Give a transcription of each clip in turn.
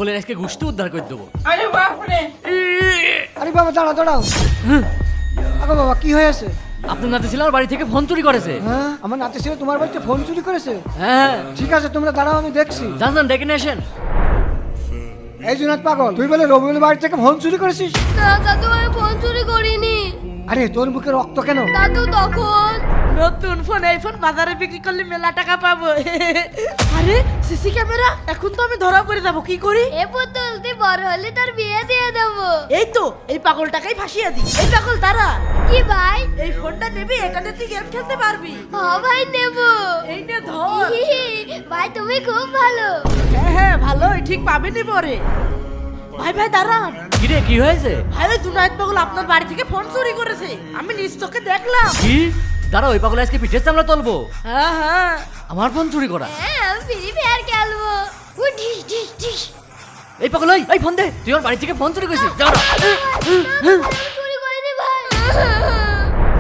পাগলের আজকে গোষ্ঠী উদ্ধার করে দেবো। আরে বাপরে! আরে বাবা দাঁড়াও দাঁড়াও। আগো বাবা কি হয়েছে? আপনার নাতি ছিল আমার বাড়ি থেকে ফোন চুরি করেছে। হ্যাঁ আমার নাতি ছেলে তোমার বাড়িতে ফোন চুরি করেছে? হ্যাঁ ঠিক আছে তোমরা দাঁড়াও আমি দেখছি। যান যান ডেকে নিয়ে আসেন। এই জুনাদ পাগল তুই বলে রবিউল বাড়ি থেকে ফোন চুরি করেছিস? না দাদু আমি ফোন চুরি করিনি। আরে তোর মুখে রক্ত কেন? দাদু তখন নতুন ফোন, এই ফোন বাজারে বিক্রি করলে মেলা টাকা পাবো। আরে সিসি ক্যামেরা, এখন তো আমি ধরা পড়ে যাবো, কি করি? এ পুতুল তুই বড় হলে তোর বিয়ে দিয়ে দেবো। এই তো এই পাগলটাকেই ফাঁসিয়ে দিই। এই পাগল দাঁড়া, কি ভাই? এই ফোনটা নেবি, এটাতে তুই গেম খেলতে পারবি। হ ভাই নেবো। এই নে ধর। ভাই তুমি খুব ভালো। হ্যাঁ হ্যাঁ ভালোই, ঠিক পাবিনি পরে। ভাই ভাই দাঁড়ান, কিরে কি হয়েছে? ভাই ওই জুনায়েদ পাগল আপনার বাড়ি থেকে ফোন চুরি করেছে, আমি নিজ চোখে দেখলাম। কি? দাঁড়া ওই পাগল আজকে পিঠের চামড়া তুলবো। হ্যাঁ হ্যাঁ আমার ফোন চুরি করা? হ্যাঁ আমি ফ্রি ফায়ার খেলবো। ও ঢিস ঢিস ঢিস। এই পাগল এই ফোন দে, তুই আমার বাড়ি থেকে ফোন চুরি করেছিস। দাঁড়া। আমি চুরি করিনি ভাই।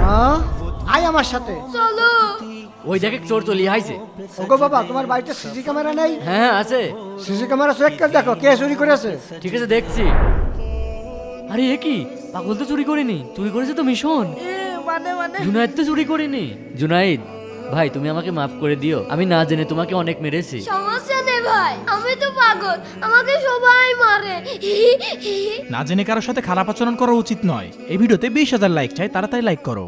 হ্যাঁ আয় আমার সাথে। চলো। ওই দেখে চোর চলিয়ে আইছে। ওগো বাবা তোমার বাড়িতে সিসি ক্যামেরা নেই? হ্যাঁ আছে। সিসি ক্যামেরা চেক করে দেখো কে চুরি করেছে। ঠিক আছে দেখছি। আরে এ কি, পাগল তো চুরি করিনি, চুরি করেছে তো মিশন। মানে জুনাইদ তো চুরি করিনি। জুনাইদ ভাই তুমি আমাকে মাফ করে দিও, আমি না জেনে তোমাকে অনেক মেরেছি। সমস্যা নেই ভাই, আমি তো পাগল, আমাকে সবাই মারে। না জেনে কারোর সাথে খারাপ আচরণ করা উচিত নয়। এই ভিডিওতে 20,000 লাইক চাই, তাড়াতাড়ি লাইক করো।